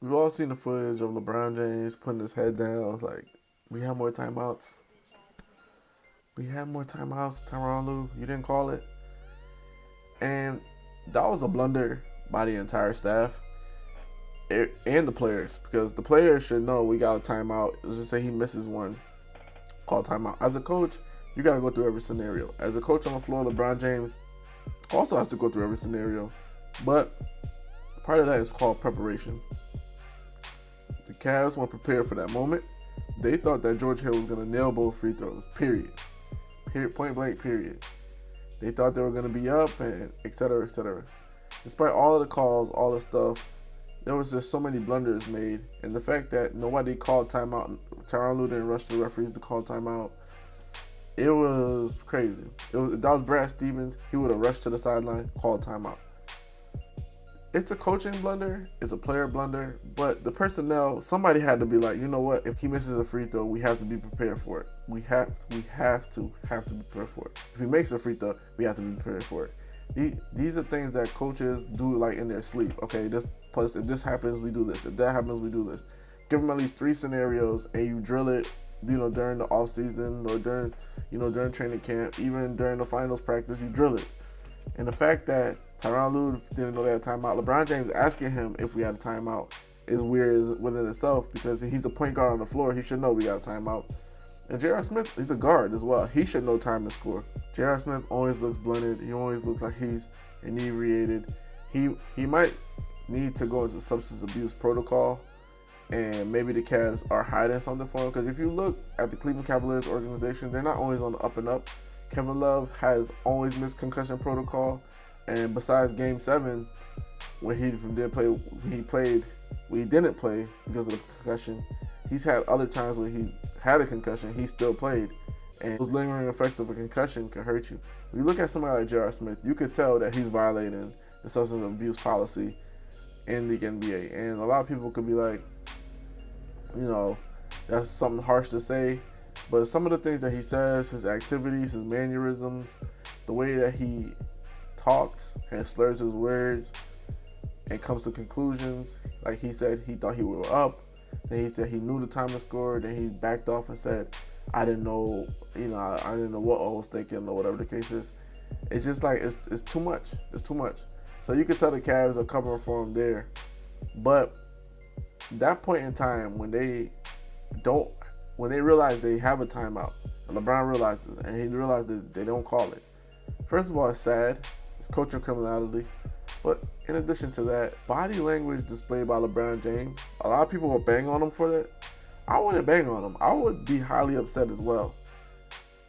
We've all seen the footage of LeBron James putting his head down. It's like, we have more timeouts. We had more timeouts. Tyronn-lue, you didn't call it. And that was a blunder by the entire staff and the players, because the players should know we got a timeout. Let's just say he misses one, call timeout. As a coach, you got to go through every scenario. As a coach on the floor, LeBron James also has to go through every scenario. But part of that is called preparation. The Cavs weren't prepared for that moment. They thought that George Hill was going to nail both free throws, period. Point blank, period. They thought they were going to be up, and et cetera, et cetera. Despite all of the calls, all the stuff, there was just so many blunders made. And the fact that nobody called timeout, Tyronn-lue didn't rush the referees to call timeout, it was crazy. That was Brad Stevens. He would have rushed to the sideline, called timeout. It's a coaching blunder, it's a player blunder, but the personnel, somebody had to be like, you know what, if he misses a free throw, we have to be prepared for it. We have to be prepared for it. If he makes a free throw, we have to be prepared for it. These are things that coaches do like in their sleep. Okay, if this happens, we do this. If that happens, we do this. Give them at least 3 scenarios, and you drill it, during the off season or during training camp, even during the finals practice, you drill it. And the fact that Tyronn-lue didn't know they had a timeout, LeBron James asking him if we had a timeout is weird within itself, because he's a point guard on the floor. He should know we got a timeout. And J.R. Smith, he's a guard as well. He should know time to score. J.R. Smith always looks blunted. He always looks like he's inebriated. He might need to go into substance abuse protocol, and maybe the Cavs are hiding something for him. Because if you look at the Cleveland-Cavaliers organization, they're not always on the up and up. Kevin Love has always missed concussion protocol, and besides Game 7, when he didn't play because of the concussion, he's had other times where he had a concussion, he still played, and those lingering effects of a concussion can hurt you. When you look at somebody like J.R. Smith, you could tell that he's violating the substance abuse policy in the NBA, and a lot of people could be like, that's something harsh to say. But some of the things that he says, his activities, his mannerisms, the way that he talks and slurs his words and comes to conclusions, like he said he thought he was up, then he said he knew the time to score, then he backed off and said, I didn't know, I didn't know what I was thinking, or whatever the case is. It's just like, it's too much. It's too much. So you could tell the Cavs are covering for him there. But that point in time when they realize they have a timeout, and LeBron realizes, and he realized that they don't call it. First of all, it's sad. It's coaching criminality. But in addition to that, body language displayed by LeBron James, a lot of people will bang on him for that. I wouldn't bang on him. I would be highly upset as well.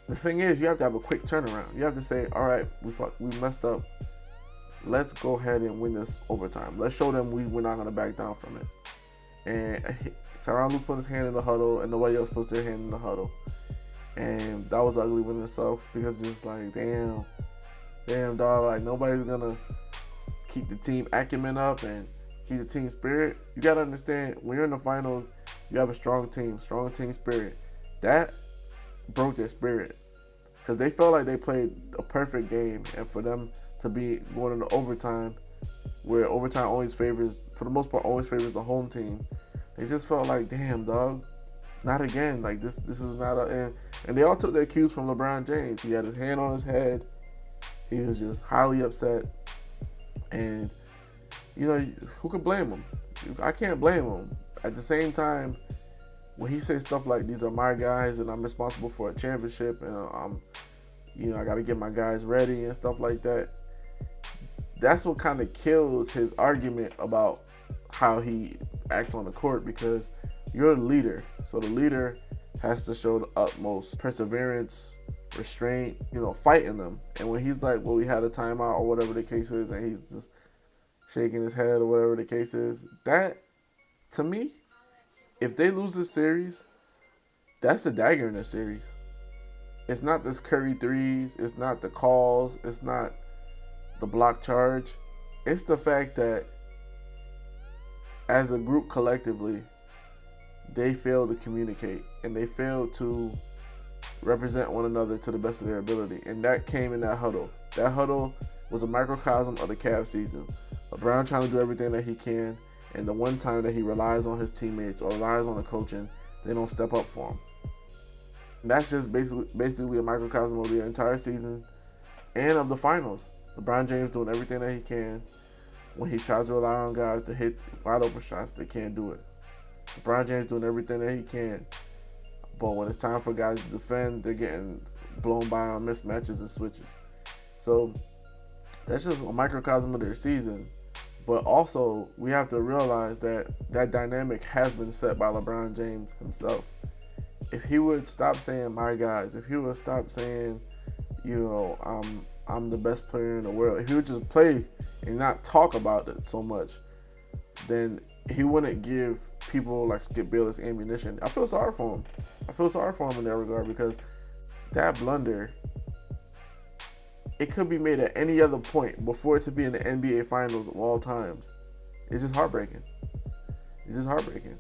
The thing is, you have to have a quick turnaround. You have to say, all right, we messed up. Let's go ahead and win this overtime. Let's show them we're not going to back down from it. And Tyronn-lue put his hand in the huddle, and nobody else puts their hand in the huddle. And that was ugly within itself, because it's like, damn, dog, like nobody's going to keep the team acumen up and keep the team spirit. You got to understand, when you're in the finals, you have a strong team spirit. That broke their spirit, because they felt like they played a perfect game, and for them to be going into overtime, where overtime always favors, for the most part, always favors the home team, they just felt like, damn, dog, not again. Like this is not a. And they all took their cues from LeBron James. He had his hand on his head. He was just highly upset, and who could blame him? I can't blame him. At the same time, when he says stuff like, these are my guys and I'm responsible for a championship, and I got to get my guys ready and stuff like that, that's what kind of kills his argument about how he acts on the court, because you're the leader. So the leader has to show the utmost perseverance, restraint, fighting them. And when he's like, well, we had a timeout or whatever the case is, and he's just shaking his head or whatever the case is, that, to me, if they lose this series, that's a dagger in the series. It's not this Curry threes. It's not the calls. It's not the block charge. It's the fact that as a group collectively, they fail to communicate, and they fail to represent one another to the best of their ability. And that came in that huddle. That huddle was a microcosm of the Cavs season. LeBron trying to do everything that he can. And the one time that he relies on his teammates or relies on the coaching, they don't step up for him. And that's just basically a microcosm of the entire season and of the finals. LeBron James doing everything that he can. When he tries to rely on guys to hit wide open shots, they can't do it. LeBron James doing everything that he can. But when it's time for guys to defend, they're getting blown by on mismatches and switches. So that's just a microcosm of their season. But also, we have to realize that that dynamic has been set by LeBron James himself. If he would stop saying my guys, if he would stop saying, I'm the best player in the world, if he would just play and not talk about it so much, then he wouldn't give people like Skip Bayless ammunition. I feel sorry for him. I feel sorry for him in that regard because that blunder, it could be made at any other point before it to be in the NBA Finals of all times. It's just heartbreaking. It's just heartbreaking.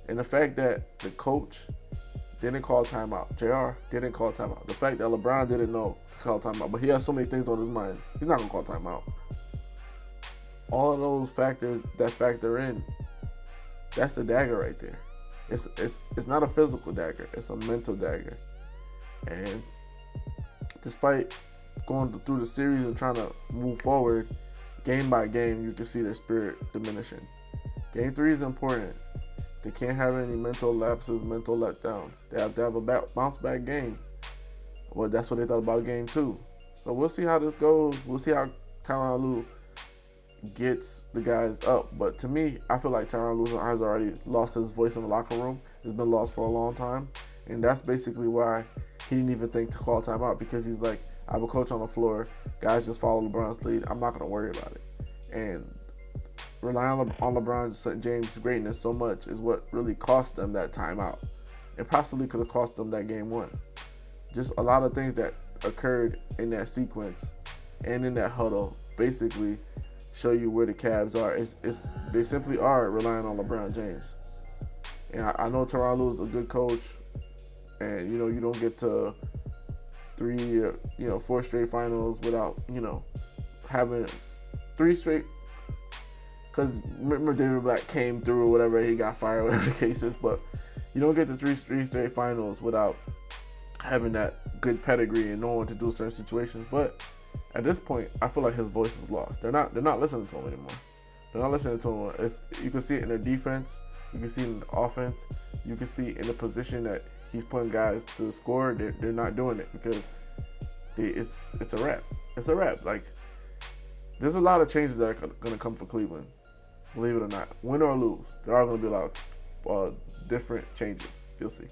And the fact that the coach didn't call timeout, JR didn't call timeout, the fact that LeBron didn't know to call timeout, but he has so many things on his mind, he's not going to call timeout. All of those factors that factor in, that's the dagger right there. It's not a physical dagger, it's a mental dagger. And despite going through the series and trying to move forward, game by game, you can see their spirit diminishing. Game 3 is important. They can't have any mental lapses, mental letdowns. They have to have a bounce back game. Well, that's what they thought about game 2. So we'll see how this goes. We'll see how Tyronn-lue gets the guys up. But to me, I feel like Tyronn-lue has already lost his voice in the locker room. It's been lost for a long time. And that's basically why he didn't even think to call timeout, because he's like, I have a coach on the floor. Guys just follow LeBron's lead. I'm not going to worry about it. And relying on LeBron James' greatness so much is what really cost them that timeout. It possibly could have cost them that game 1. Just a lot of things that occurred in that sequence and in that huddle basically show you where the Cavs are. They simply are relying on LeBron James. And I know Tyronn-lue is a good coach, and you don't get to 4 straight finals without having 3 straight. Because remember, David Black came through or whatever, he got fired, whatever the case is. But you don't get the 3 straight finals without having that good pedigree and knowing what to do in certain situations. But at this point, I feel like his voice is lost. They're not listening to him anymore. They're not listening to him. You can see it in their defense. You can see it in the offense. You can see in the position that he's putting guys to score. They're not doing it because it's a wrap. It's a wrap. Like, there's a lot of changes that are going to come for Cleveland. Believe it or not. Win or lose, there are going to be a lot of different changes. You'll see.